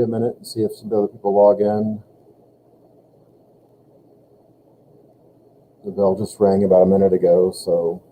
wait a minute and see if some other people log in. The bell just rang about a minute ago, so.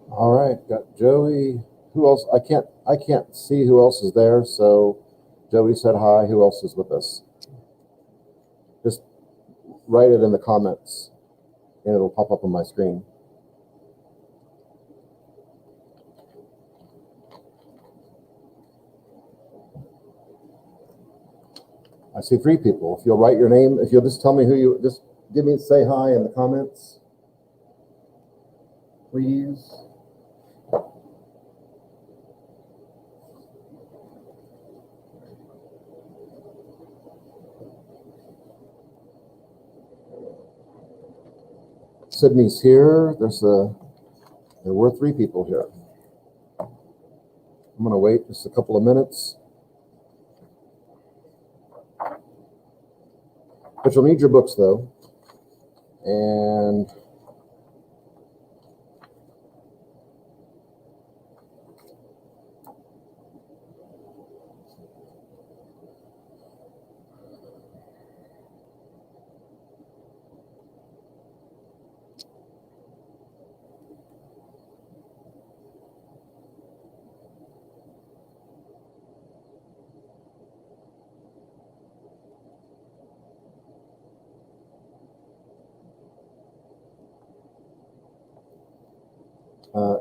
All right, got Joey. Who else? I can't see who else is there. So Joey said hi. Who else is with us? Just write it in the comments and it'll pop up on my screen. I see 3 people. If you'll write your name, if you'll just tell me who you, just say hi in the comments, please. Sydney's here. There were 3 people here. I'm gonna wait just a couple of minutes. But you'll need your books though. And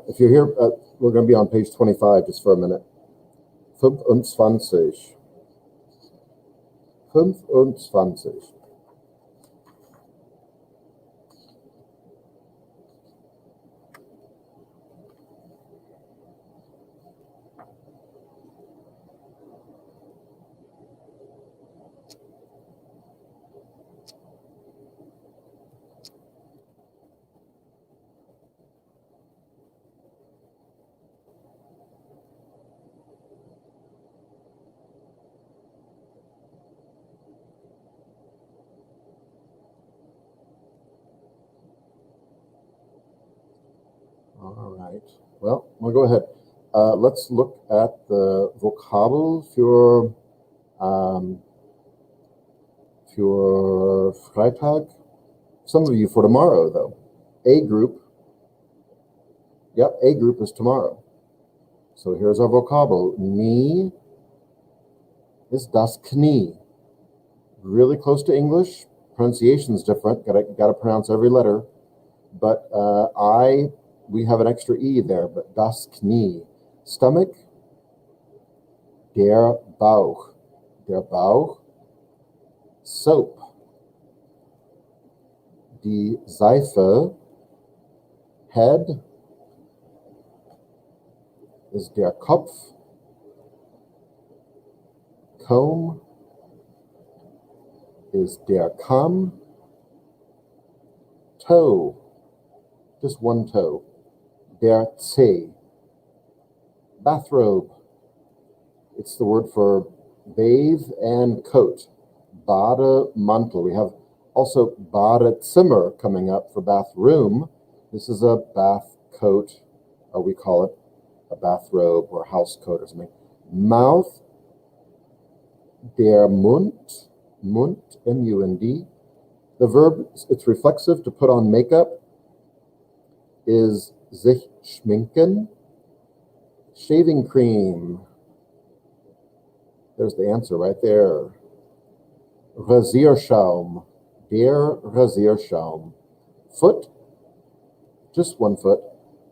if you're here, we're going to be on page 25 just for a minute. 25. 25. All right. Well, we'll go ahead. Let's look at the Vokabel für Freitag. Some of you for tomorrow, though. A group. Yep, A group is tomorrow. So here's our Vokabel. Knee is das Knie. Really close to English. Pronunciation's different. Gotta pronounce every letter. But we have an extra E there, but das Knie. Stomach, der Bauch. Der Bauch. Soap. Die Seife. Head is der Kopf. Comb is der Kamm. Toe, just one toe, der Zeh. Bathrobe, it's the word for bathe and coat. Bademantel. We have also Badezimmer coming up for bathroom. This is a bath coat, or we call it a bathrobe or house coat or something. Mouth, der Mund, Mund, M-U-N-D. The verb, it's reflexive, to put on makeup, is sich schminken. Shaving cream. There's the answer right there. Rasierschaum. Der Rasierschaum. Foot, just one foot.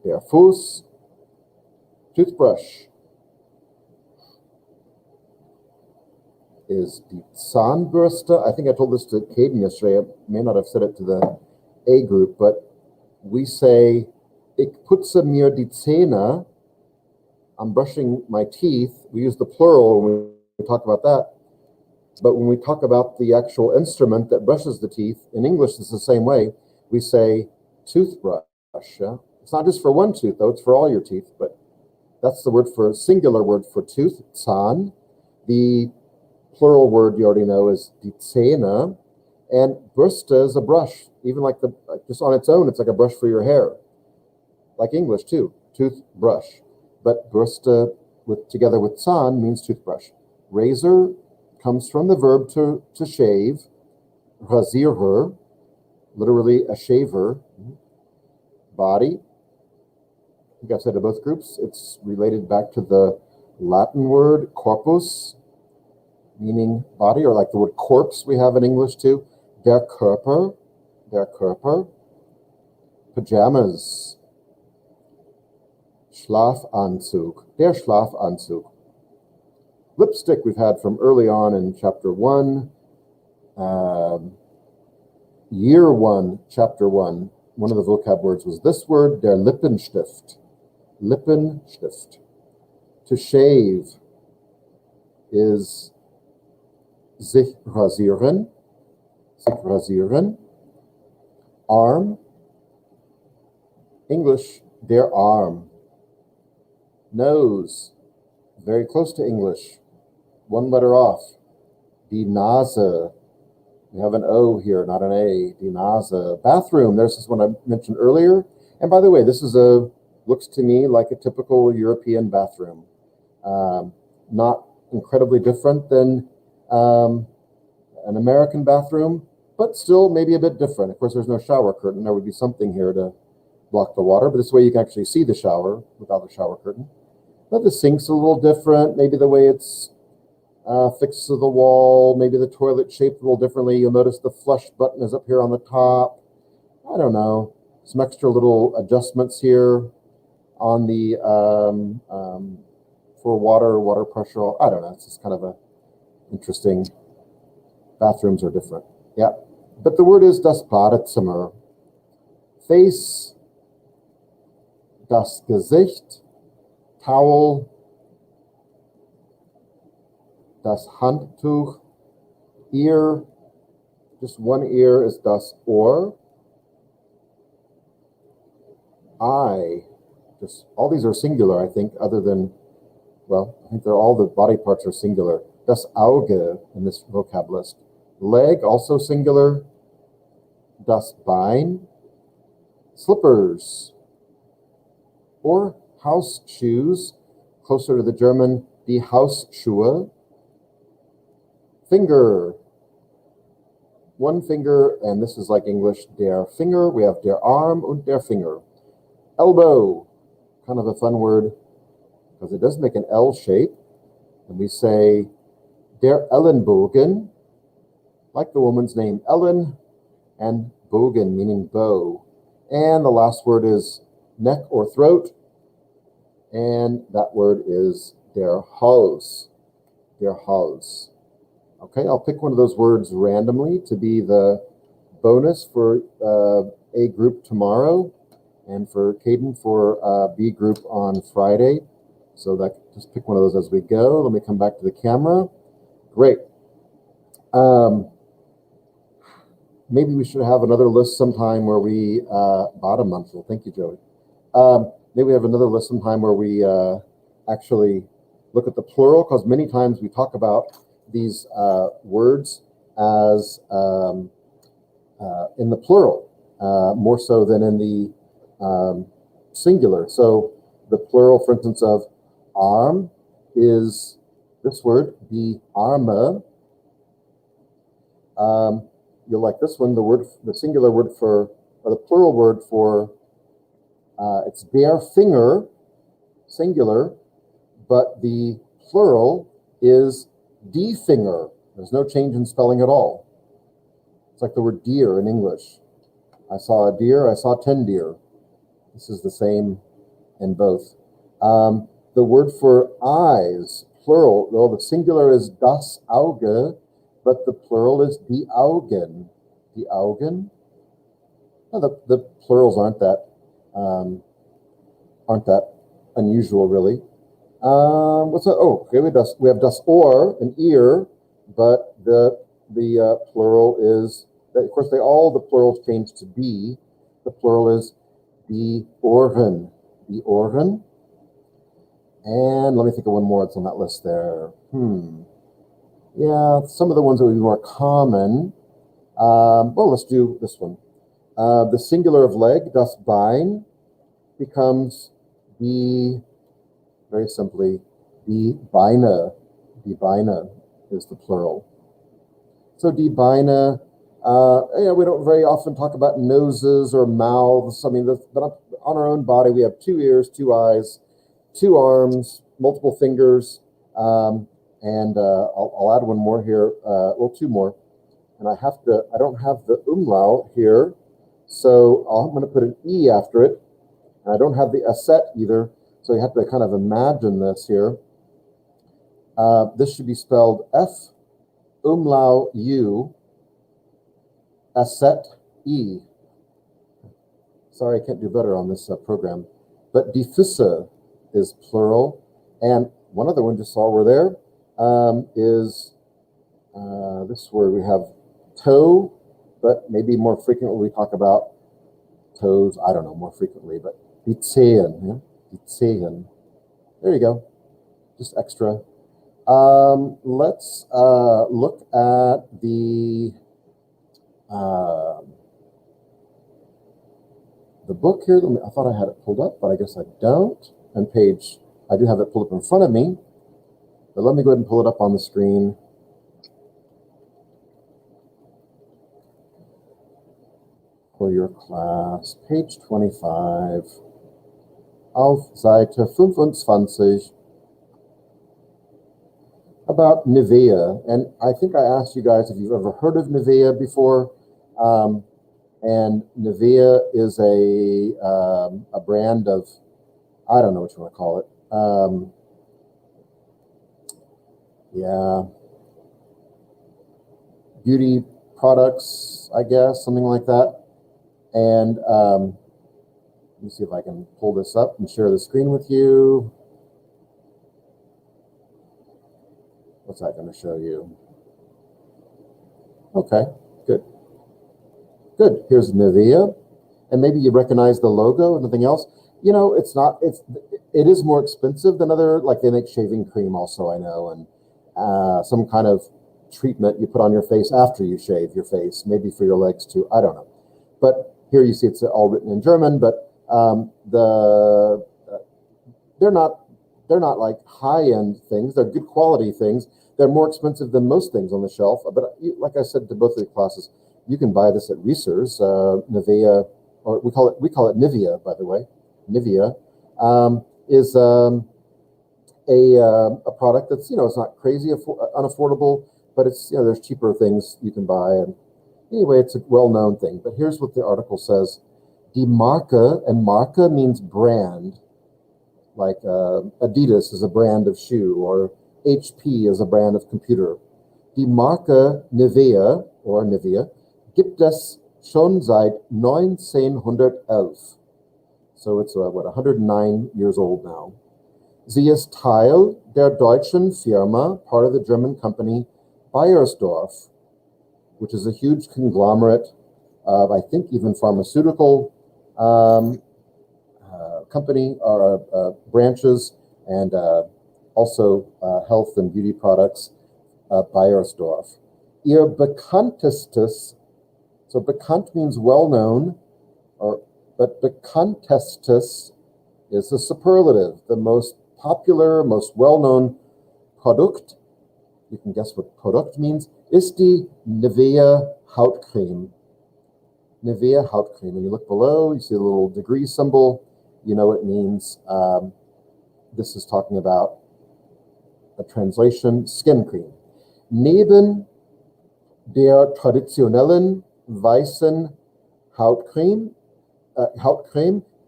Der Fuß. Toothbrush is die Zahnbürste. I think I told this to Caden yesterday. I may not have said it to the A group, but we say, ich putze mir die Zähne. I'm brushing my teeth. We use the plural when we talk about that. But when we talk about the actual instrument that brushes the teeth, in English it's the same way. We say toothbrush. Yeah? It's not just for one tooth, though. It's for all your teeth. But that's the word for, singular word for tooth, Zahn. The plural word you already know is die Zähne. And Bürste is a brush. Even like just on its own, it's like a brush for your hair. Like English, too. Toothbrush. But Bürste together with Zahn means toothbrush. Razor comes from the verb to shave. Rasierer, literally a shaver. Body, I think I've said to both groups, it's related back to the Latin word corpus, meaning body, or like the word corpse we have in English too. Der Körper, der Körper. Pajamas. Schlafanzug, der Schlafanzug. Lipstick we've had from early on in chapter 1. Year 1, chapter 1. One of the vocab words was this word, der Lippenstift. Lippenstift. To shave is sich rasieren. Sich rasieren. Arm. English, der Arm. Nose. Very close to English. One letter off. Die Nase. We have an O here, not an A. Die Nase. Bathroom. There's this one I mentioned earlier. And by the way, this is looks to me like a typical European bathroom. Not incredibly different than an American bathroom, but still maybe a bit different. Of course, there's no shower curtain. There would be something here to block the water, but this way you can actually see the shower without the shower curtain. But the sink's a little different. Maybe the way it's fixed to the wall, maybe the toilet shaped a little differently. You'll notice the flush button is up here on the top. I don't know. Some extra little adjustments here on the for water pressure. I don't know. It's just kind of a interesting. Bathrooms are different. Yeah. But the word is das Badezimmer. Face, das Gesicht, towel, das Handtuch, ear, just one ear is das Ohr, eye, just all these are singular, I think, other than, well, I think all the body parts are singular. Das Auge in this vocab list. Leg, also singular. Das Bein. Slippers. or house shoes, closer to the German, die Hausschuhe. Finger, one finger, and this is like English, der Finger. We have der Arm und der Finger. Elbow, kind of a fun word because it does make an L shape. And we say der Ellenbogen, like the woman's name Ellen, and Bogen, meaning bow. And the last word is neck or throat, and that word is der Hals. Der Hals. Okay, I'll pick one of those words randomly to be the bonus for A group tomorrow, and for Caden for B group on Friday. So that just pick one of those as we go. Let me come back to the camera. Great. Maybe we should have another list sometime where we, bottom month. Well, thank you, Joey. Maybe we have another list sometime where we actually look at the plural, because many times we talk about these words as in the plural, more so than in the singular. So the plural, for instance, of arm is this word, die Arme. You'll like this one, the singular word for, or the plural word for, it's der Finger, singular, but the plural is die Finger. There's no change in spelling at all. It's like the word deer in English. I saw a deer, I saw 10 deer. This is the same in both. The word for eyes, plural, well, the singular is das Auge, but the plural is die Augen. Die Augen? No, the plurals aren't that unusual, really. What's that? Oh, okay, we have das Ohr, an ear, but the plural is, of course, all the plurals change to die. The plural is die Ohren. Die Ohren. And let me think of one more that's on that list there. Yeah, some of the ones that would be more common. Well, let's do this one. The singular of leg, das Bein, becomes very simply, die Beine. Die Beine is the plural. So die Beine, we don't very often talk about noses or mouths. I mean, but on our own body, we have 2 ears, 2 eyes, 2 arms, multiple fingers, and I'll add one more here, well, 2 more. And I don't have the umlaut here, so I'm going to put an E after it. And I don't have the aset either, so you have to kind of imagine this here. This should be spelled F umlaut U, aset E. Sorry, I can't do better on this program. But die Füße is plural. And one other one just saw over there is this word. We have toe, but maybe more frequently we talk about toes. I don't know, more frequently, but die Zehen. Yeah? Die Zehen. There you go. Just extra. Let's look at the book here. I thought I had it pulled up, but I guess I don't. And I do have it pulled up in front of me, but let me go ahead and pull it up on the screen. For your class, page 25, auf Seite 25, about Nivea. And I think I asked you guys if you've ever heard of Nivea before. And Nivea is a brand of, I don't know what you want to call it. Beauty products, I guess, something like that. And let me see if I can pull this up and share the screen with you. What's that going to show you? Okay, good. Good. Here's Nivea. And maybe you recognize the logo and nothing else. You know, it is more expensive than other, like they make shaving cream also, I know, and some kind of treatment you put on your face after you shave your face, maybe for your legs too, I don't know. But here you see it's all written in German, but the they're not like high-end things. They're good quality things. They're more expensive than most things on the shelf. But like I said to both of the classes, you can buy this at Reese's, Nivea, or we call it Nivea, by the way. Nivea is a product that's, it's not crazy unaffordable, but it's, there's cheaper things you can buy. And anyway, it's a well-known thing. But here's what the article says. Die Marke, and Marke means brand, like Adidas is a brand of shoe, or HP is a brand of computer. Die Marke Nivea, or Nivea, gibt es schon seit 1911. So it's, 109 years old now. Sie ist Teil der deutschen Firma, part of the German company Beiersdorf, which is a huge conglomerate of, I think, even pharmaceutical company or branches, and also health and beauty products, Beiersdorf. Ihr bekanntestes, so bekannt means well-known, but bekanntestes is a superlative, the most popular, most well-known Produkt, you can guess what Produkt means, ist die Nivea Hautcreme. Nivea Hautcreme. When you look below, you see a little degree symbol, you know it means this is talking about a translation, skin cream. Neben der traditionellen weißen Hautcreme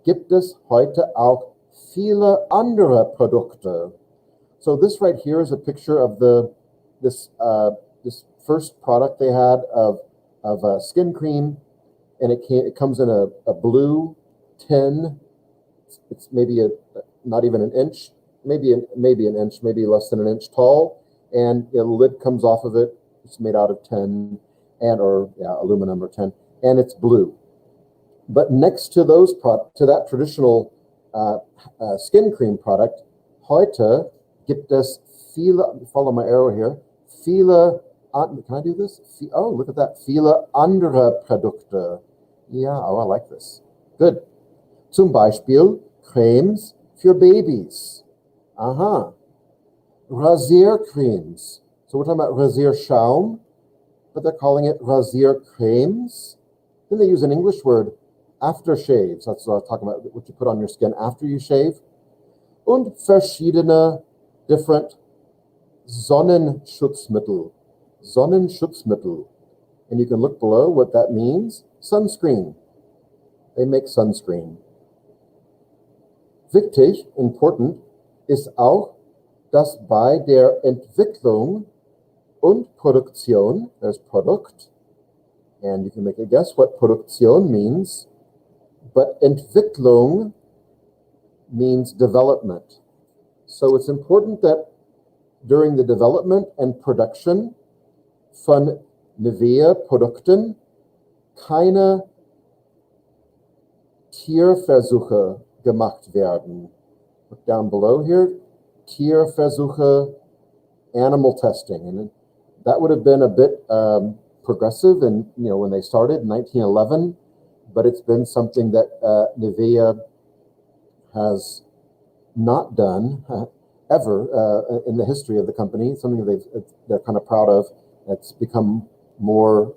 gibt es heute auch viele andere Produkte. So this right here is a picture of this first product they had of skin cream, and it comes in a blue tin. It's maybe not even an inch, maybe an inch, maybe less than an inch tall, and the lid comes off of it. It's made out of tin or aluminum or tin, and it's blue. But next to that traditional skin cream product, heute gibt es viele, follow my arrow here, viele, can I do this? Oh, look at that, viele andere Produkte. Yeah, oh, I like this. Good. Zum Beispiel Cremes für Babys. Aha. Rasiercremes. So we're talking about Rasierschaum, but they're calling it Rasiercremes. Then they use an English word, aftershaves. That's what I was talking about, what you put on your skin after you shave. Und verschiedene different Sonnenschutzmittel. Sonnenschutzmittel. And you can look below what that means. Sunscreen. They make sunscreen. Wichtig, important, ist auch, dass bei der Entwicklung und Produktion, there's Produkt, and you can make a guess what Produktion means, but Entwicklung means development. So it's important that during the development and production von Nivea-Produkten keine Tierversuche gemacht werden. Look down below here, Tierversuche, animal testing. And that would have been a bit progressive and when they started in 1911, but it's been something that Nivea has not done ever in the history of the company, something that they're kind of proud of. It's become more,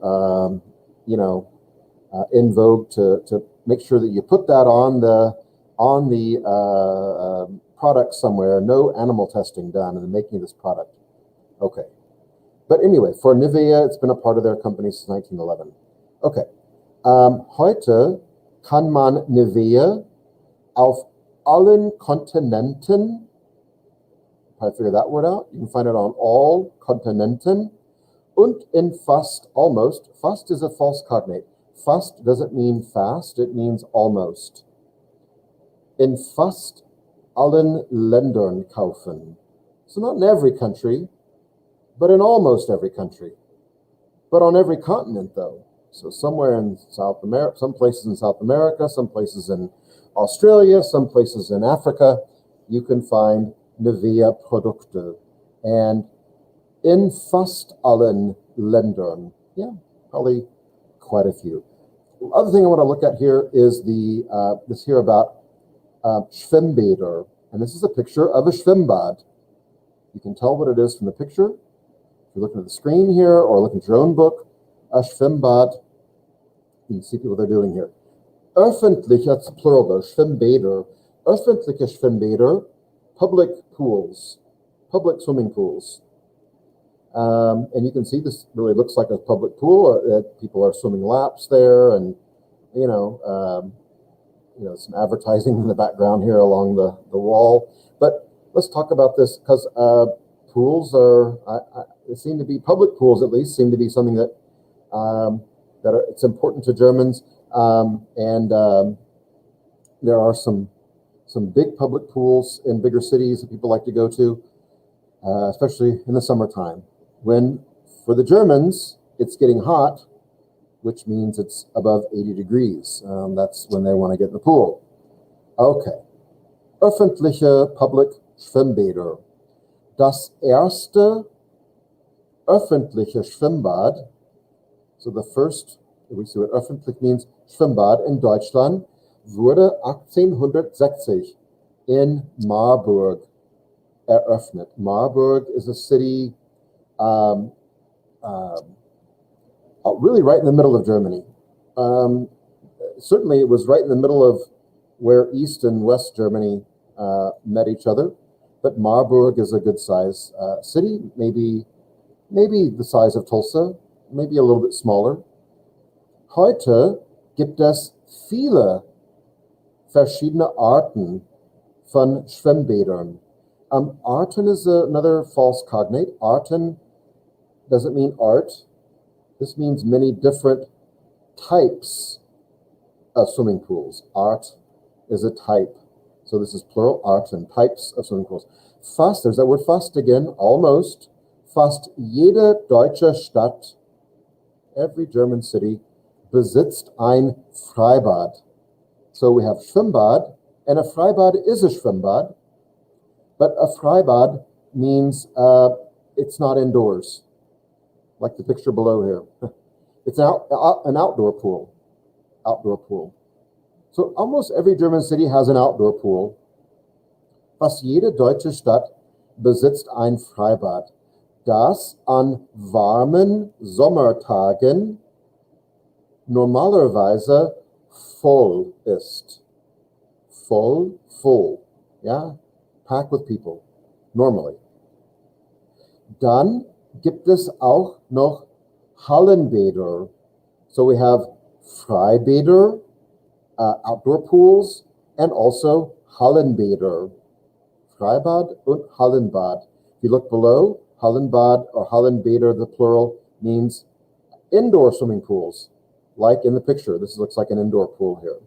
in vogue to make sure that you put that on the product somewhere. No animal testing done in the making of this product. Okay. But anyway, for Nivea, it's been a part of their company since 1911. Okay. Heute kann man Nivea auf allen Kontinenten, if I figure that word out, you can find it on all Kontinenten und in almost, fast is a false cognate. Fast doesn't mean fast, it means almost. In fast allen Ländern kaufen. So not in every country, but in almost every country. But on every continent, though. So somewhere in South America, some places in South America, some places in Australia, some places in Africa, you can find Nivea Produkte. And in fast allen Ländern, yeah, probably quite a few. The other thing I want to look at here is this here about Schwimmbäder. And this is a picture of a Schwimmbad. You can tell what it is from the picture. If you're looking at the screen here or looking at your own book, a Schwimmbad, you can see what they're doing here. Öffentliche, that's plural though, Schwimmbäder. Öffentliche Schwimmbäder, public pools, public swimming pools. And you can see this really looks like a public pool. People are swimming laps there, and some advertising in the background here along the wall. But let's talk about this because pools they seem to be, public pools at least, seem to be something that it's important to Germans. There are some big public pools in bigger cities that people like to go to, especially in the summertime. When, for the Germans, it's getting hot, which means it's above 80 degrees. That's when they want to get in the pool. Okay. Öffentliche, public Schwimmbäder. Das erste öffentliche Schwimmbad, so the first, we see what öffentlich means, Schwimmbad in Deutschland, wurde 1860 in Marburg eröffnet. Marburg is a city really right in the middle of Germany. Certainly it was right in the middle of where East and West Germany met each other, but Marburg is a good size city, maybe the size of Tulsa, maybe a little bit smaller. Heute gibt es viele verschiedene Arten von Schwimmbädern. Arten is another false cognate. Arten doesn't mean art. This means many different types of swimming pools. Art is a type. So this is plural, Arten, types of swimming pools. Fast, there's that word fast again, almost. Fast jede deutsche Stadt, every German city, besitzt ein Freibad. So we have Schwimmbad, and a Freibad is a Schwimmbad, but a Freibad means it's not indoors, like the picture below here. It's an outdoor pool. Outdoor pool. So almost every German city has an outdoor pool. Fast jede deutsche Stadt besitzt ein Freibad, das an warmen Sommertagen normalerweise voll ist. Full, yeah? Packed with people, normally. Dann gibt es auch noch Hallenbäder. So we have Freibäder, outdoor pools, and also Hallenbäder. Freibad und Hallenbad. If you look below, Hallenbad or Hallenbäder, the plural, means indoor swimming pools, like in the picture. This looks like an indoor pool here.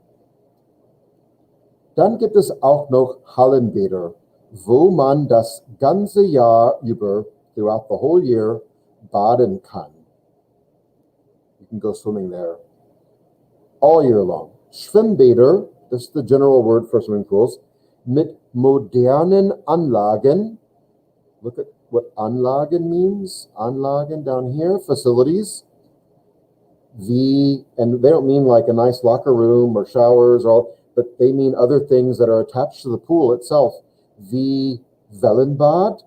Dann gibt es auch noch Hallenbäder, wo man das ganze Jahr über, throughout the whole year, baden kann. You can go swimming there all year long. Schwimmbäder, this is the general word for swimming pools, mit modernen Anlagen. Look at what Anlagen means. Anlagen down here, facilities. And they don't mean like a nice locker room or showers, but they mean other things that are attached to the pool itself. Wie Wellenbad.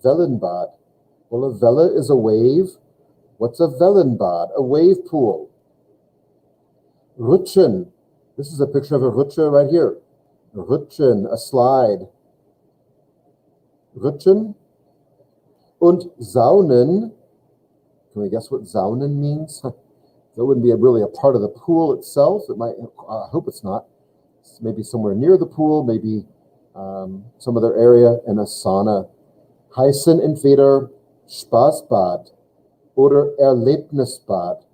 Wellenbad. Well, a Welle is a wave. What's a Wellenbad? A wave pool. Rutschen. This is a picture of a Rutsche right here. Rutschen, a slide. Rutschen. Und Saunen. Can we guess what Saunen means? That wouldn't be really a part of the pool itself. It might, I hope it's not. It's maybe somewhere near the pool, maybe some other area, in a sauna. Heißen entweder Spaßbad oder Erlebnisbad.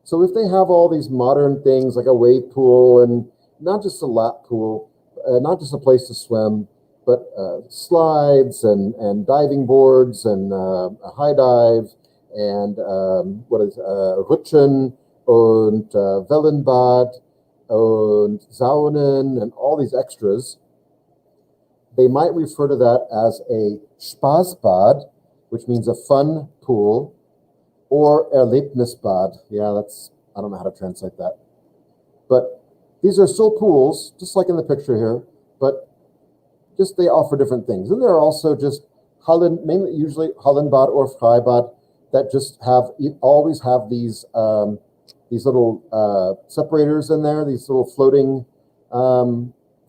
So if they have all these modern things like a wave pool and not just a lap pool, not just a place to swim, but slides and diving boards and a high dive and Rutschen und Wellenbad and Saunen and all these extras, they might refer to that as a Spaßbad, which means a fun pool, or Erlebnisbad. Yeah, I don't know how to translate that. But these are still pools, just like in the picture here, but just they offer different things. And there are also just Hallen, mainly usually Hallenbad or Freibad, that just always have these little separators in there, these little floating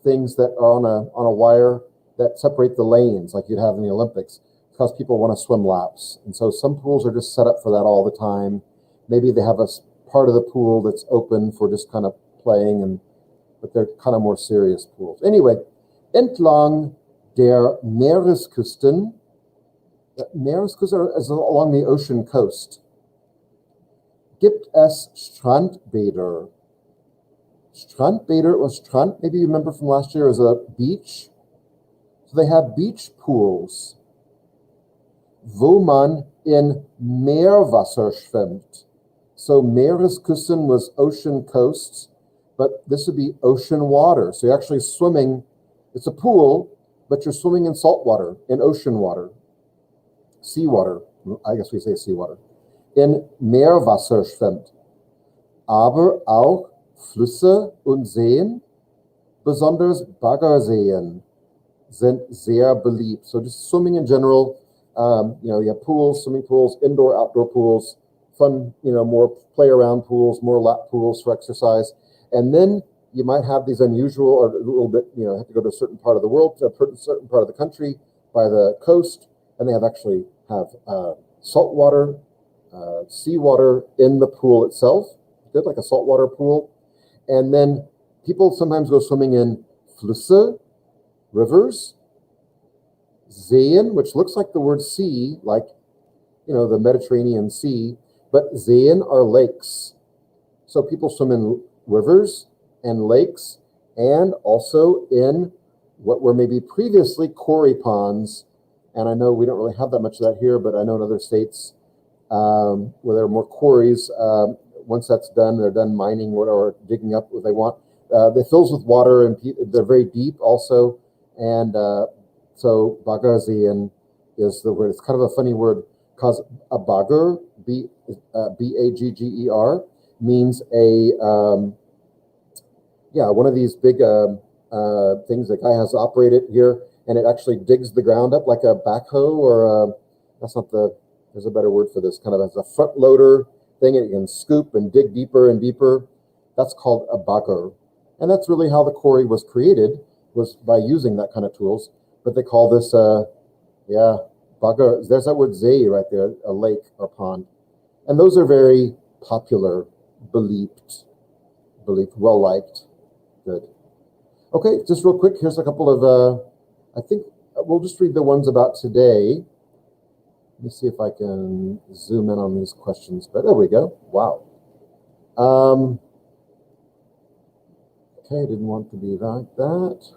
things that are on a wire that separate the lanes like you'd have in the Olympics, because people want to swim laps. And so some pools are just set up for that all the time. Maybe they have a part of the pool that's open for just kind of playing, but they're kind of more serious pools. Anyway, entlang der Meeresküsten. Meeresküsten is along the ocean coast. Gibt es Strandbäder? Strandbäder or Strand, maybe you remember from last year, is a beach. So they have beach pools, wo man in Meerwasser schwimmt. So Meeresküsten was ocean coasts, but this would be ocean water. So you're actually swimming. It's a pool, but you're swimming in salt water, in ocean water, seawater. I guess we say seawater. In Meerwasser schwimmt. Aber auch Flüsse und Seen, besonders Baggerseen, sind sehr beliebt. So just swimming in general, you have pools, swimming pools, indoor, outdoor pools, fun, more play around pools, more lap pools for exercise. And then you might have these unusual, or a little bit, have to go to a certain part of the world, to a certain part of the country by the coast, and they actually have salt water, seawater in the pool itself, good, like a saltwater pool. And then people sometimes go swimming in Flüsse, rivers, Seen, which looks like the word sea, like, the Mediterranean Sea, but Seen are lakes. So people swim in rivers and lakes, and also in what were maybe previously quarry ponds. And I know we don't really have that much of that here, but I know in other states where there are more quarries, once that's done, they're done mining or digging up what they want. They fills with water, and they're very deep also. And so Baggerseen is the word. It's kind of a funny word, because a bagger, B-A-G-G-E-R, means one of these big things the guy has operated here, and it actually digs the ground up like a backhoe, or there's a better word for this, kind of as a front loader thing, and it can scoop and dig deeper and deeper. That's called a bagger. And that's really how the quarry was created, was by using that kind of tools. But they call this, bagger. There's that word See right there, a lake or pond. And those are very popular, believed, well-liked. Good. Okay, just real quick, here's a couple of, I think we'll just read the ones about today. Let me see if I can zoom in on these questions. But there we go. Wow. Okay, didn't want to be like that.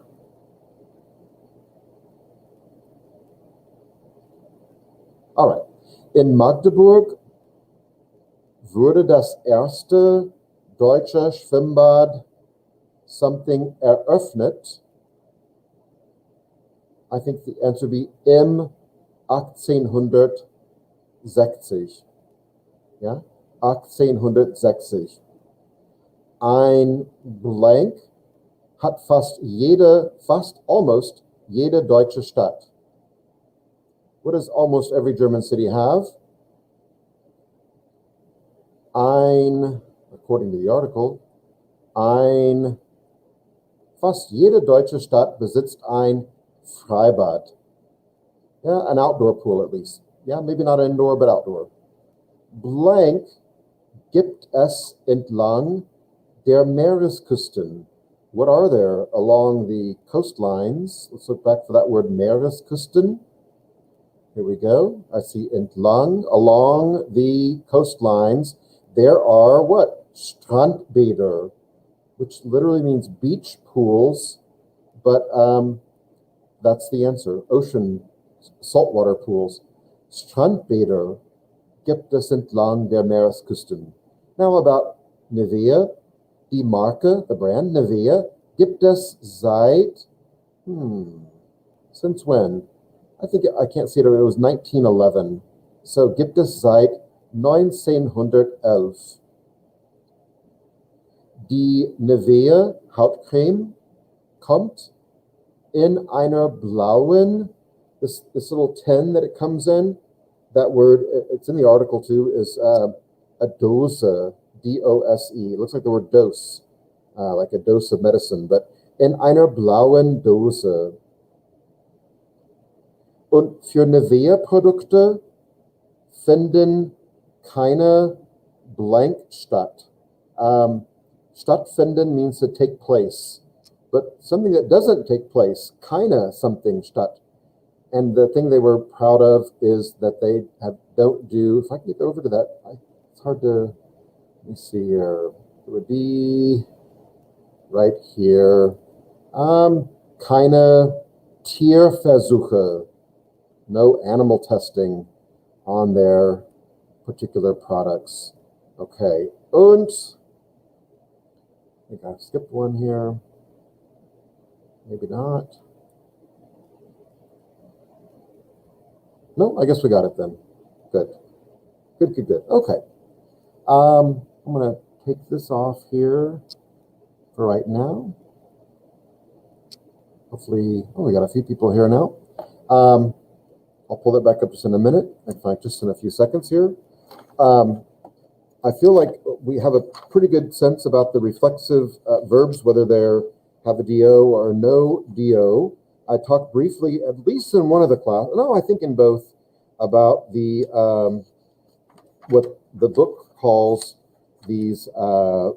All right. In Magdeburg wurde das erste deutsche Schwimmbad something eröffnet. I think the answer would be im 1860. Ja, 1860. Ein Blank hat fast almost jede deutsche Stadt. What does almost every German city have? According to the article, fast jede deutsche Stadt besitzt ein Freibad. Yeah, an outdoor pool at least. Yeah, maybe not indoor, but outdoor. Blank gibt es entlang der Meeresküsten. What are there along the coastlines? Let's look back for that word, Meeresküsten. Here we go. I see entlang, along the coastlines. There are what? Strandbäder, which literally means beach pools, but that's the answer. Ocean, saltwater pools. Strandbäder gibt es entlang der Meeresküsten. Now about Nivea. Die Marke, the brand Nivea, gibt es seit, since when? I can't see it, it was 1911. So gibt es seit 1911. Die Nivea Hautcreme kommt In einer blauen, this little 10 that it comes in, that word, it's in the article too, is a dose, D-O-S-E. It looks like the word dose, like a dose of medicine, but in einer blauen Dose. Und für Nivea-Produkte finden keine blank statt. Stattfinden means to take place, but something that doesn't take place, keine something statt. And the thing they were proud of is that they don't do, if I can get over to that, it's hard to, let me see here. It would be right here. Keine Tierversuche, no animal testing on their particular products. Okay, und, I think I skipped one here. Maybe not. No, I guess we got it then. Good. Good. Okay. I'm going to take this off here for right now. Hopefully, we got a few people here now. I'll pull that back up just in a minute. In fact, just in a few seconds here. I feel like we have a pretty good sense about the reflexive verbs, whether they have a DO or no DO. I talked briefly, at least in one of the class, no, I think in both, about the what the book calls these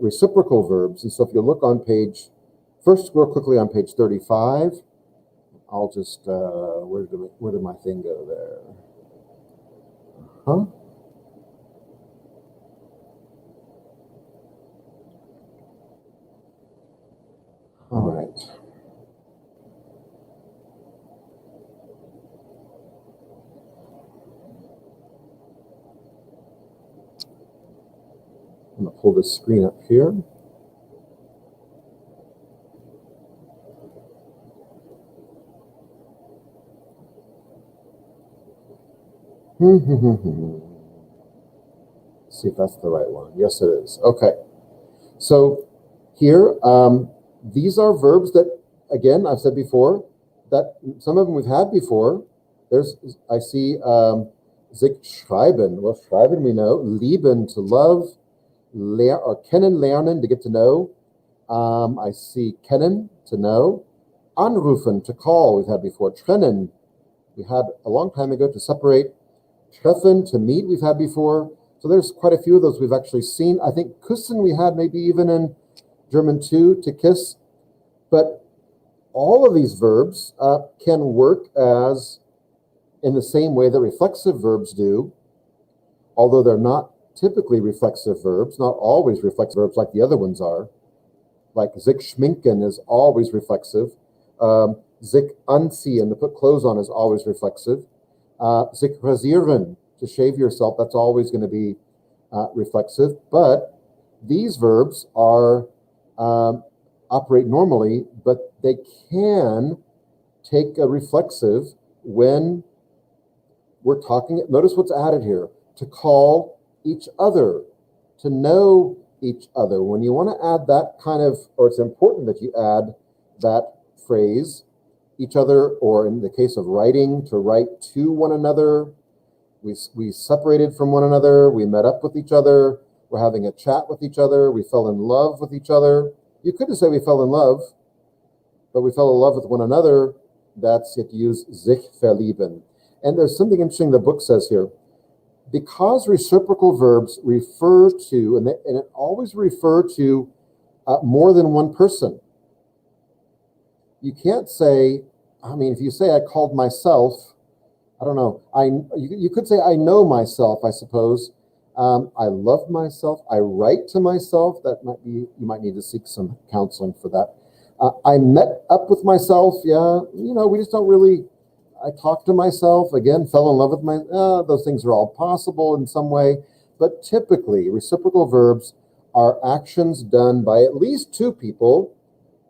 reciprocal verbs. And so if you look on page, first real quickly on page 35, I'll just, where did my thing go there? All right. I'm going to pull this screen up here. See if that's the right one. Yes, it is. Okay. So here, these are verbs that, again, I've said before, that some of them we've had before. I see sich schreiben. Well, schreiben we know. Lieben, to love. Or kennenlernen, to get to know. I see kennen, to know. Anrufen, to call, we've had before. Trennen, we had a long time ago, to separate. Treffen, to meet, we've had before. So there's quite a few of those we've actually seen. I think küssen we had maybe even in German too, to kiss. But all of these verbs can work as in the same way that reflexive verbs do, although they're not typically reflexive verbs, not always reflexive verbs like the other ones are. Like sich schminken is always reflexive. Sich anziehen, to put clothes on, is always reflexive. Sich rasieren, to shave yourself, that's always going to be reflexive. But these verbs are operate normally, but they can take a reflexive when we're talking. Notice what's added here: to call each other, to know each other. When you want to add that kind of, or it's important that you add that phrase, each other, or in the case of writing, to write to one another. We separated from one another, we met up with each other, we're having a chat with each other, we fell in love with each other. You could just say we fell in love, but we fell in love with one another. That's, you have to use sich verlieben. And there's something interesting the book says here. Because reciprocal verbs refer to, and it always refer to more than one person. You can't say, I mean, if you say I called myself, I don't know, you could say I know myself, I suppose. I love myself. I write to myself. That might be, you might need to seek some counseling for that. I met up with myself. Yeah, we just don't really, I talked to myself, again, fell in love with those things are all possible in some way. But typically, reciprocal verbs are actions done by at least two people,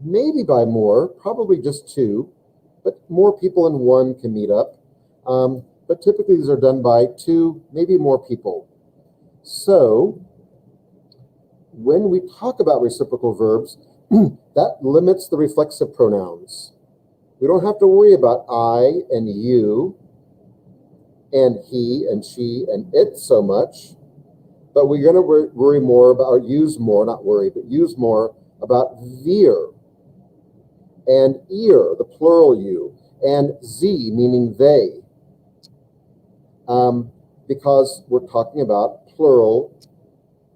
maybe by more, probably just two, but more people than one can meet up. But typically these are done by two, maybe more people. So when we talk about reciprocal verbs, that limits the reflexive pronouns. We don't have to worry about I and you and he and she and it so much, but we're going to worry more about, or use more, not worry, but use more about wir and ihr, the plural you, and sie, meaning they, because we're talking about plural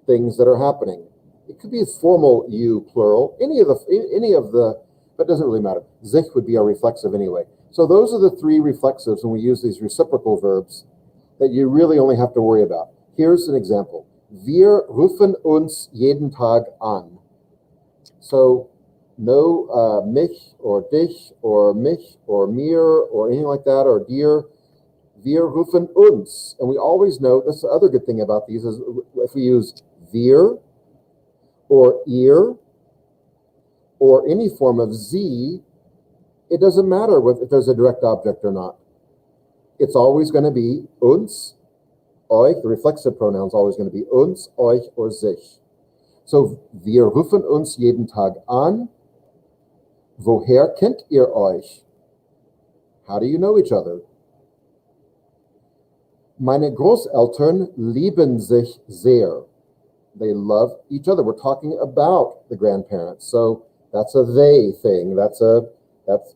things that are happening. It could be a formal you, plural, any of the, but it doesn't really matter. Sich would be a reflexive anyway. So those are the three reflexives when we use these reciprocal verbs that you really only have to worry about. Here's an example. Wir rufen uns jeden Tag an. So no mich or dich or mich or mir or anything like that, or dir. Wir rufen uns. And we always know, that's the other good thing about these, is if we use wir or ihr or any form of sie, it doesn't matter if there's a direct object or not. It's always going to be uns, euch. The reflexive pronoun is always going to be uns, euch, or sich. So, wir rufen uns jeden Tag an. Woher kennt ihr euch? How do you know each other? Meine Großeltern lieben sich sehr. They love each other. We're talking about the grandparents. So that's a they thing. That's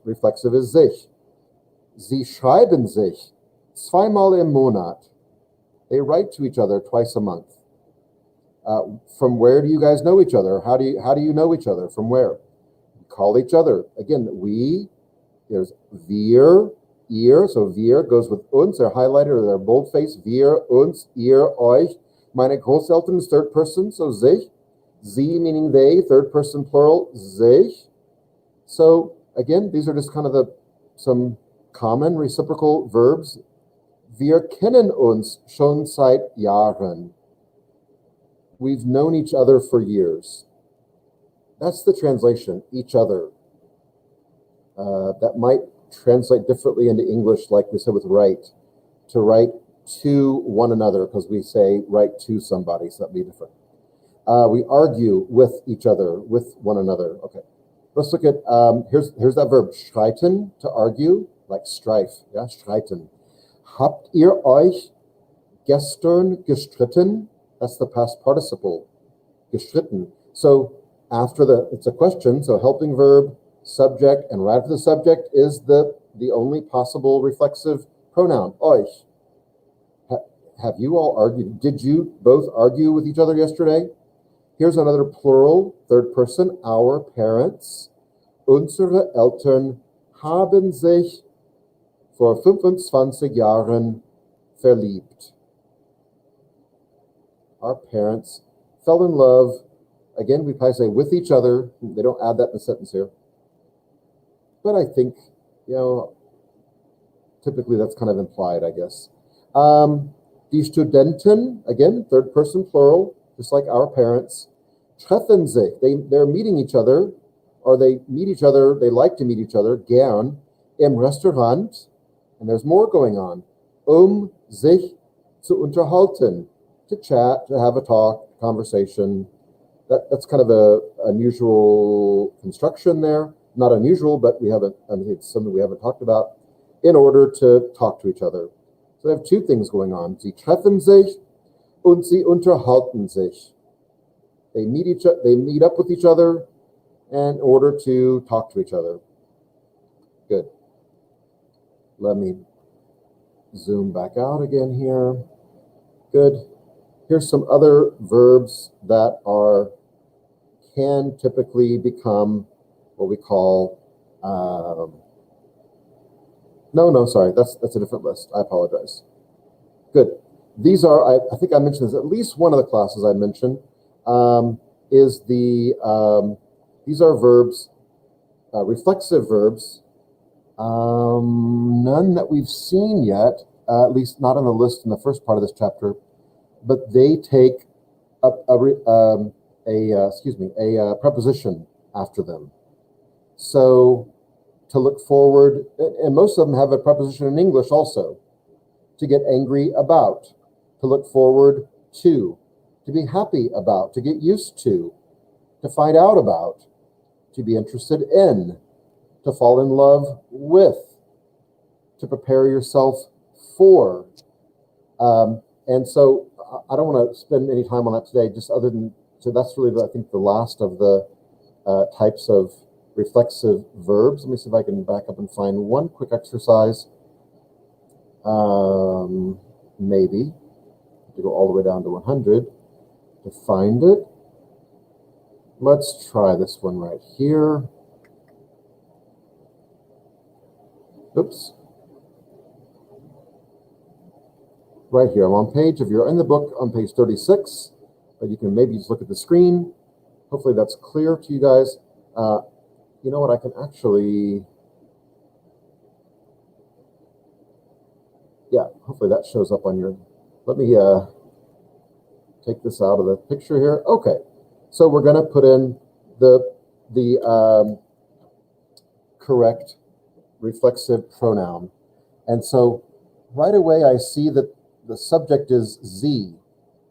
reflexive as sich. Sie schreiben sich zweimal im Monat. They write to each other twice a month. From where do you guys know each other? How do you know each other? From where? Call each other. Again, there's wir, ihr. So wir goes with uns. They're highlighted, or they're boldface. Wir, uns, ihr, euch. Meine Großeltern is third person, so sich. Sie meaning they, third person plural, sich. So again, these are just kind of some common reciprocal verbs. Wir kennen uns schon seit Jahren. We've known each other for years. That's the translation, each other. That might translate differently into English, like we said with write, to write to one another, because we say write to somebody, so that'd be different. We argue with each other, with one another. Okay, let's look at, here's that verb, streiten, to argue, like strife, yeah, streiten. Habt ihr euch gestern gestritten? That's the past participle, gestritten. So after it's a question, so helping verb, subject, and right after the subject is the only possible reflexive pronoun, euch. Have you all argued? Did you both argue with each other yesterday? Here's another plural, third person, our parents. Unsere Eltern haben sich vor 25 Jahren verliebt. Our parents fell in love. Again, we probably say with each other. They don't add that in the sentence here. But I think, typically that's kind of implied, I guess. Die Studenten, again, third person plural, just like our parents, treffen sich, they're meeting each other, or they meet each other, they like to meet each other, gern, im Restaurant, and there's more going on, sich zu unterhalten, to chat, to have a talk, conversation. That's kind of a unusual construction there. Not unusual, but it's something we haven't talked about, in order to talk to each other. So they have two things going on. Sie treffen sich und sie unterhalten sich. They meet up with each other in order to talk to each other. Good. Let me zoom back out again here. Good. Here's some other verbs that can typically become what we call sorry, that's a different list. I apologize. Good. These are, I think I mentioned this, at least one of the classes I mentioned, these are verbs, reflexive verbs, none that we've seen yet, at least not on the list in the first part of this chapter, but they take a preposition after them. So to look forward, and most of them have a preposition in English also, to get angry about, to look forward to be happy about, to get used to find out about, to be interested in. to fall in love with, to prepare yourself for. And so I don't want to spend any time on that today, just other than, so that's really, I think, the last of the types of reflexive verbs. Let me see if I can back up and find one quick exercise. Maybe to go all the way down to 100 to find it. Let's try this one right here. Oops. Right here, I'm on page, if you're in the book, on page 36, but you can maybe just look at the screen. Hopefully that's clear to you guys. You know what, I can actually, yeah, hopefully that shows up on your, let me take this out of the picture here. Okay, so we're gonna put in the correct reflexive pronoun. And so right away I see that the subject is sie,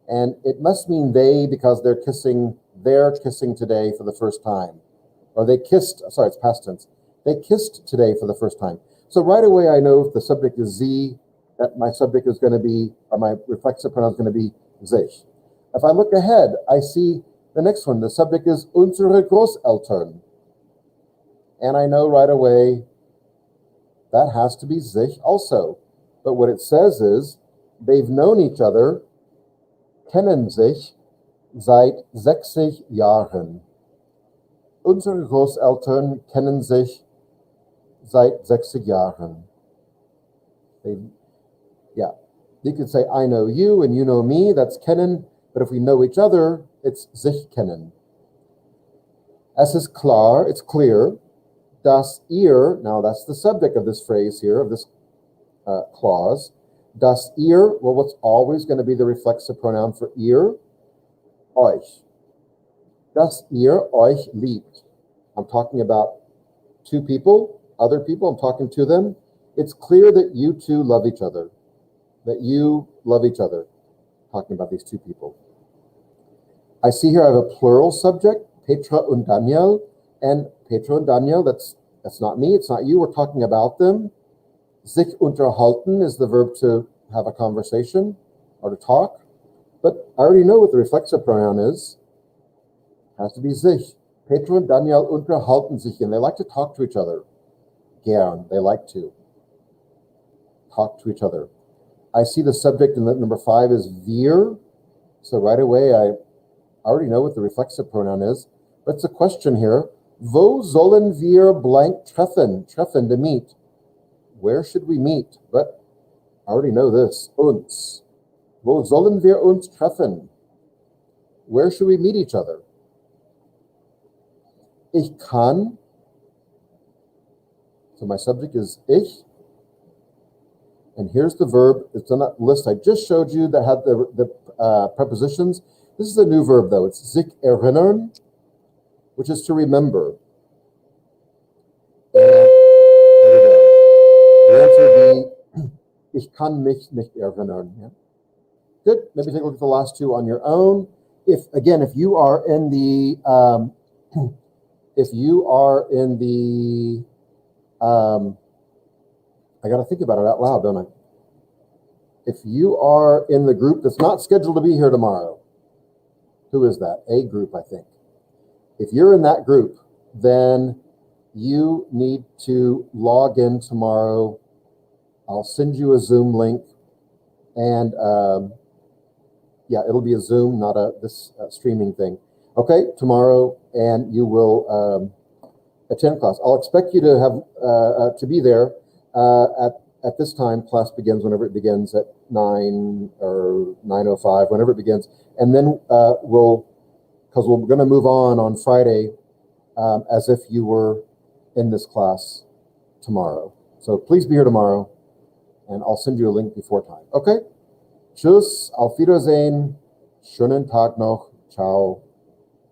and it must mean they because they're kissing today for the first time. Or they kissed, sorry, it's past tense. They kissed today for the first time. So right away I know if the subject is sie, that my subject is going to be, or my reflexive pronoun is going to be sich. If I look ahead, I see the next one. The subject is unsere Großeltern. And I know right away that has to be sich also. But what it says is, they've known each other, kennen sich seit 60 Jahren. Unsere Großeltern kennen sich seit 60 Jahren. Yeah, you could say, I know you and you know me, that's kennen. But if we know each other, it's sich kennen. Es ist klar, it's clear. Das ihr, now that's the subject of this phrase here, of this clause. Das ihr, well, what's always going to be the reflexive pronoun for ihr? Euch. Dass ihr euch liebt. I'm talking about two people, other people, I'm talking to them. It's clear that you two love each other. That you love each other. Talking about these two people. I see here I have a plural subject, Petra und Daniel. And Petra and Daniel, that's not me, it's not you, we're talking about them. Sich unterhalten is the verb to have a conversation or to talk. But I already know what the reflexive pronoun is. It has to be sich. Petra and Daniel unterhalten sich, and they like to talk to each other. Gern, they like to talk to each other. I see the subject in number 5 is wir. So right away, I already know what the reflexive pronoun is. But it's a question here. Wo sollen wir blank treffen? Treffen, to meet. Where should we meet? But I already know this. Uns. Wo sollen wir uns treffen? Where should we meet each other? Ich kann. So my subject is ich. And here's the verb. It's on that list I just showed you that had the prepositions. This is a new verb, though. It's sich erinnern, which is to remember. And the answer would be, ich kann mich nicht erinnern. Yeah. Good. Maybe take a look at the last two on your own. If you are in the, I got to think about it out loud, don't I? If you are in the group that's not scheduled to be here tomorrow, who is that? A group, I think. If you're in that group, then you need to log in tomorrow. I'll send you a Zoom link, and yeah, it'll be a Zoom, not this streaming thing. Okay, tomorrow, and you will attend class. I'll expect you to have to be there at this time. Class begins whenever it begins at 9 or 9:05, whenever it begins, and then because we're going to move on Friday as if you were in this class tomorrow. So please be here tomorrow, and I'll send you a link before time. Okay? Tschüss, auf Wiedersehen, schönen Tag noch, ciao.